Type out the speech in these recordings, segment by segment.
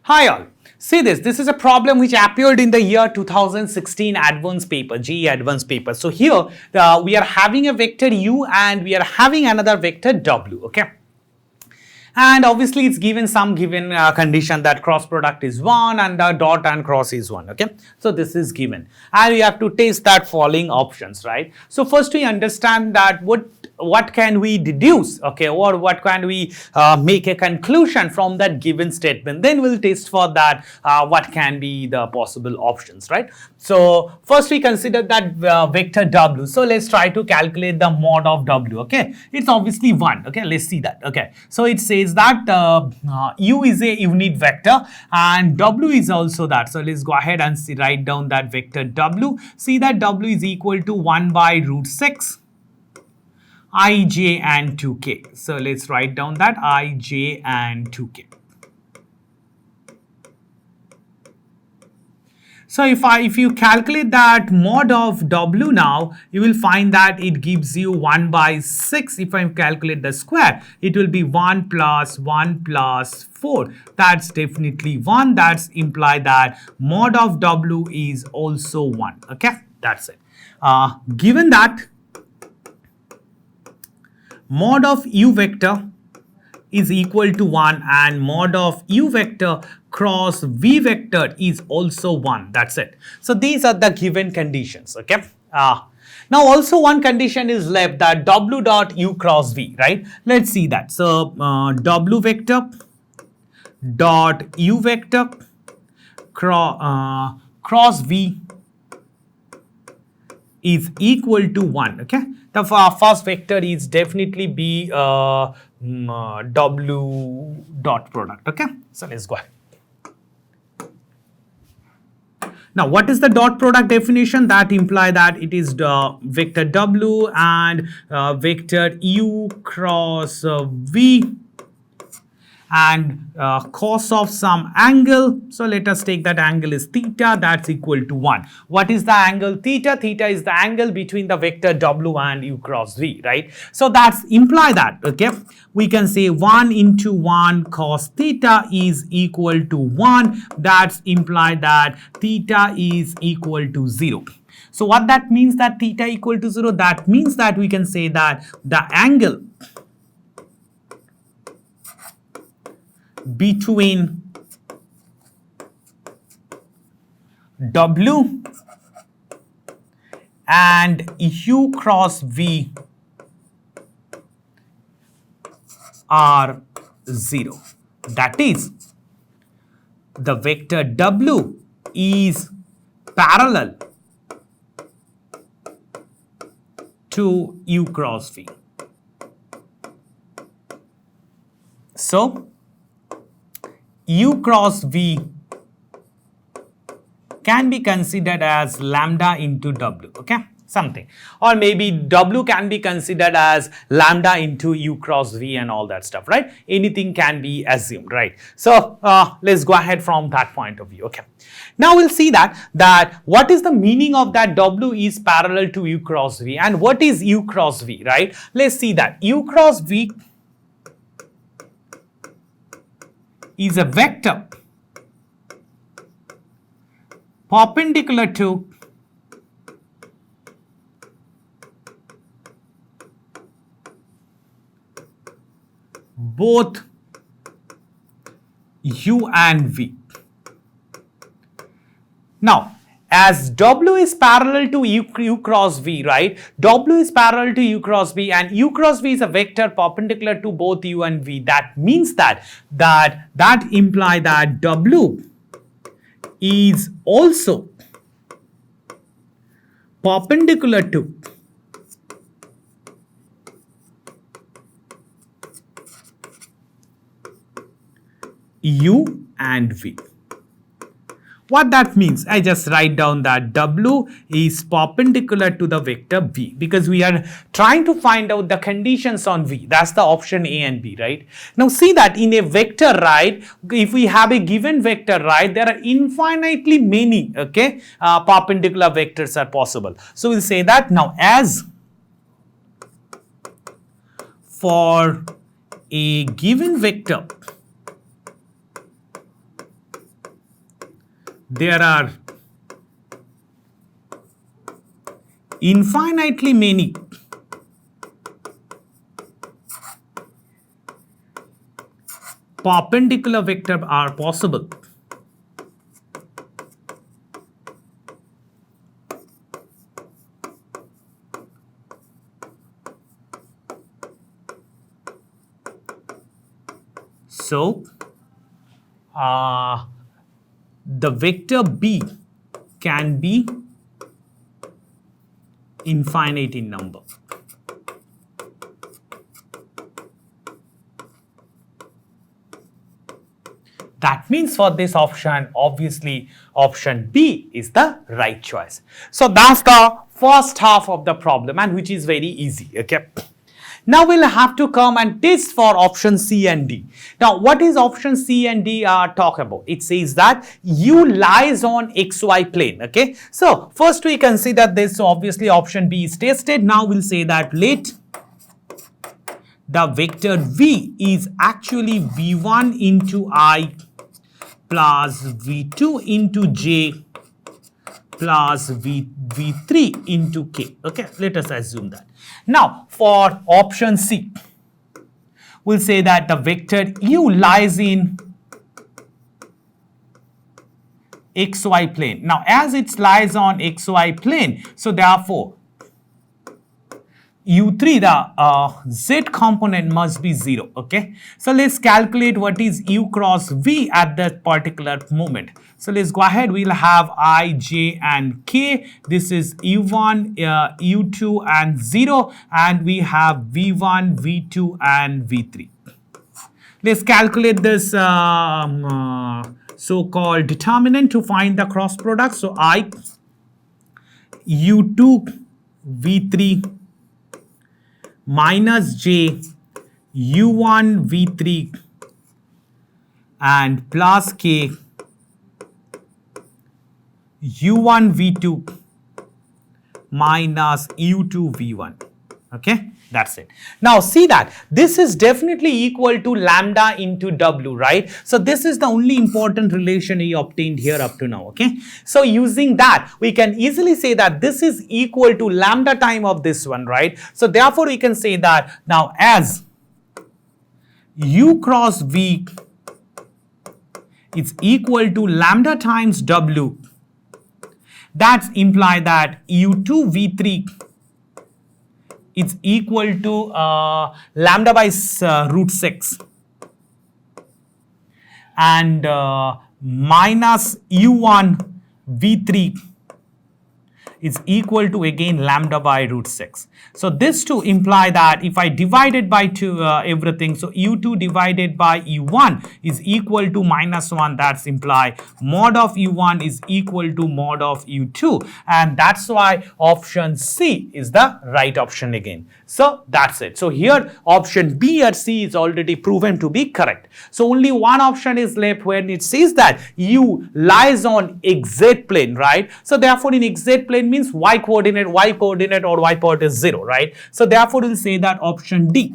Hi all. See this. This is a problem which appeared in the year 2016 Advance paper, JEE Advance paper. So here we are having a vector u and we are having another vector w. Okay. And obviously it's given some condition that cross product is 1 and the dot and cross is 1. Okay. So this is given and we have to test that following options, right? So first we understand that what can we deduce, okay, or what can we make a conclusion from that given statement. Then we'll test for that what can be the possible options, right? So first we consider that vector w. So let's try to calculate the mod of w. Okay, it's obviously 1. Okay, let's see that. Okay, so it says that u is a unit vector and w is also that. So let's go ahead and write down that vector w. See that w is equal to 1 by root 6 I, j and 2k. So let's write down that I, j and 2k. So if you calculate that mod of w now, you will find that it gives you 1 by 6. If I calculate the square, it will be 1 plus 1 plus 4. That's definitely 1. That's imply that mod of w is also 1. Okay, that's it. Given that mod of u vector is equal to 1 and mod of u vector cross v vector is also 1. That's it. So these are the given conditions. Okay. Now also one condition is left, that w dot u cross v, right? Let's see that. So w vector dot u vector cross v is equal to 1. Okay, the first vector is definitely be w dot product. Okay, so let's go ahead. Now, what is the dot product definition? That imply that it is the vector w and vector u cross v and cos of some angle. So let us take that angle is theta, that's equal to 1. What is the angle theta? Theta is the angle between the vector w and u cross v, right? So that's imply that, okay, we can say 1 into 1 cos theta is equal to 1. That's imply that theta is equal to 0. So what that means, that theta equal to 0? That means that we can say that the angle between w and u cross v are 0. That is, the vector w is parallel to u cross v. So u cross v can be considered as lambda into w, okay, something, or maybe w can be considered as lambda into u cross v and all that stuff, right? Anything can be assumed, right? So let's go ahead from that point of view. Okay, now we'll see that what is the meaning of that w is parallel to u cross v, and what is u cross v, right? Let's see that u cross v is a vector perpendicular to both u and v. Now, as w is parallel to u cross v, right? W is parallel to u cross v and u cross v is a vector perpendicular to both u and v. That means that imply that w is also perpendicular to u and v. What that means, I just write down that w is perpendicular to the vector v, because we are trying to find out the conditions on v. That's the option A and B, right? Now see that in a vector, right, if we have a given vector, right, there are infinitely many, okay, perpendicular vectors are possible. So we'll say that now, as for a given vector there are infinitely many perpendicular vectors are possible. So, the vector B can be infinite in number. That means for this option, obviously option B is the right choice. So that's the first half of the problem, and which is very easy, okay? Now we'll have to come and test for option C and D. Now what is option C and D talk about? It says that U lies on XY plane, okay? So first we consider this, so obviously option B is tested. Now we'll say that let the vector V is actually V1 into I plus V2 into J plus V3 into K. Okay, let us assume that. Now, for option C, we'll say that the vector U lies in XY plane. Now, as it lies on XY plane, so therefore, U3, the Z component must be 0, okay? So let's calculate what is U cross V at that particular moment. So let's go ahead, we'll have I, J and K. This is U1, U2 and 0, and we have V1, V2 and V3. Let's calculate this so-called determinant to find the cross product. So I, U2, V3 minus J U1 V3 and plus K U1 V2 minus U2 V1. Okay, that's it. Now see that this is definitely equal to lambda into W, right? So this is the only important relation we obtained here up to now, okay? So using that, we can easily say that this is equal to lambda time of this one, right? So therefore, we can say that now as U cross V is equal to lambda times W, that's imply that U2 V3 is equal to lambda by root 6 and minus U1 V3 is equal to again lambda by root 6. So this to imply that if I divided by 2 everything, so U2 divided by U1 is equal to minus 1, that's imply mod of U1 is equal to mod of U2, and that's why option C is the right option again. So that's it. So here option B or C is already proven to be correct. So only one option is left where it says that U lies on XZ plane, right? So therefore in XZ plane means y coordinate or y part is 0, right? So therefore we'll say that option D.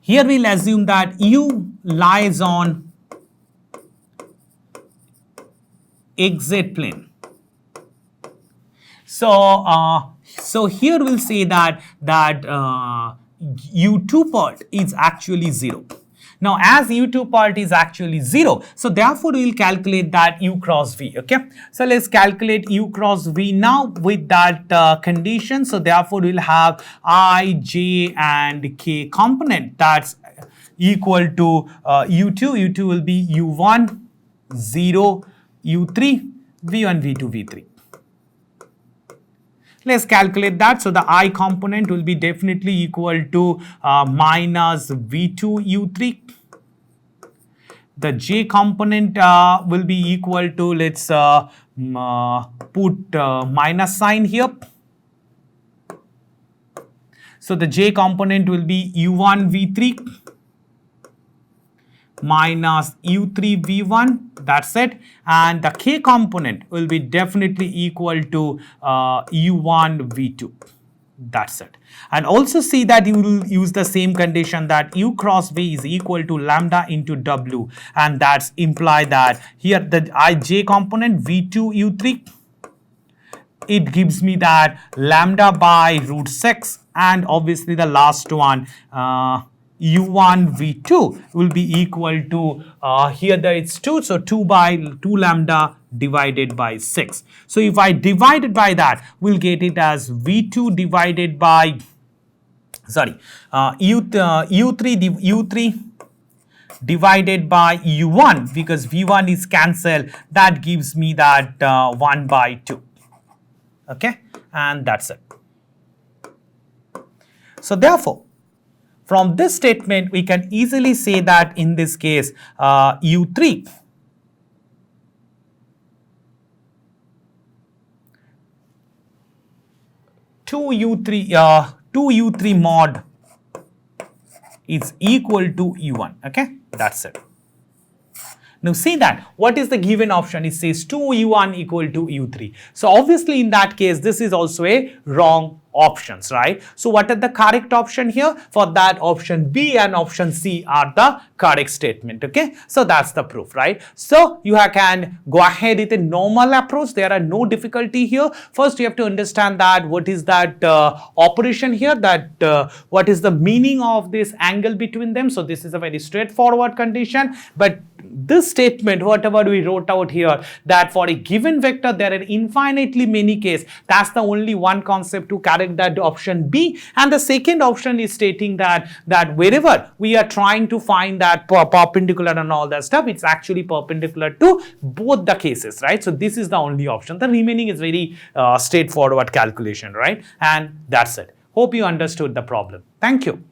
Here we'll assume that U lies on XZ plane. So here we'll say that U2 part is actually 0. Now as U2 part is actually 0, so therefore we will calculate that U cross V, okay? So let's calculate U cross V now with that condition. So therefore we'll have I, J and K component that's equal to U2. U2 will be U1, 0, U3, V1, V2, V3. Let's calculate that. So the I component will be definitely equal to minus V2 U3. The J component will be equal to, let's put minus sign here. So the J component will be U1 V3 minus U3 V1, that's it, and the K component will be definitely equal to U1 V2, That's it. And also see that you will use the same condition that u cross v is equal to lambda into w, and that's imply that here the ij component v2 u3, it gives me that lambda by root 6, and obviously the last one u1 v2 will be equal to here that it's 2, so 2 by 2 lambda divided by 6. So if I divide it by that, we'll get it as v2 divided by u3 divided by u1, because v1 is cancelled, that gives me that 1 by 2. Okay, and that's it. So therefore, from this statement, we can easily say that in this case, u3 2u3 mod is equal to u1. Okay, that's it. Now see that what is the given option? It says 2u1 equal to u3. So obviously in that case, this is also a wrong options, right? So what are the correct option here? For that, option B and option C are the correct statement. Okay, so that's the proof, right? So you can go ahead with a normal approach. There are no difficulty here. First you have to understand that what is that operation here, that what is the meaning of this angle between them. So this is a very straightforward condition, but this statement, whatever we wrote out here, that for a given vector there are infinitely many cases, that's the only one concept to correct that option B. And the second option is stating that wherever we are trying to find that perpendicular and all that stuff, it's actually perpendicular to both the cases, right? So this is the only option. The remaining is very straightforward calculation, right? And that's it. Hope you understood the problem. Thank you.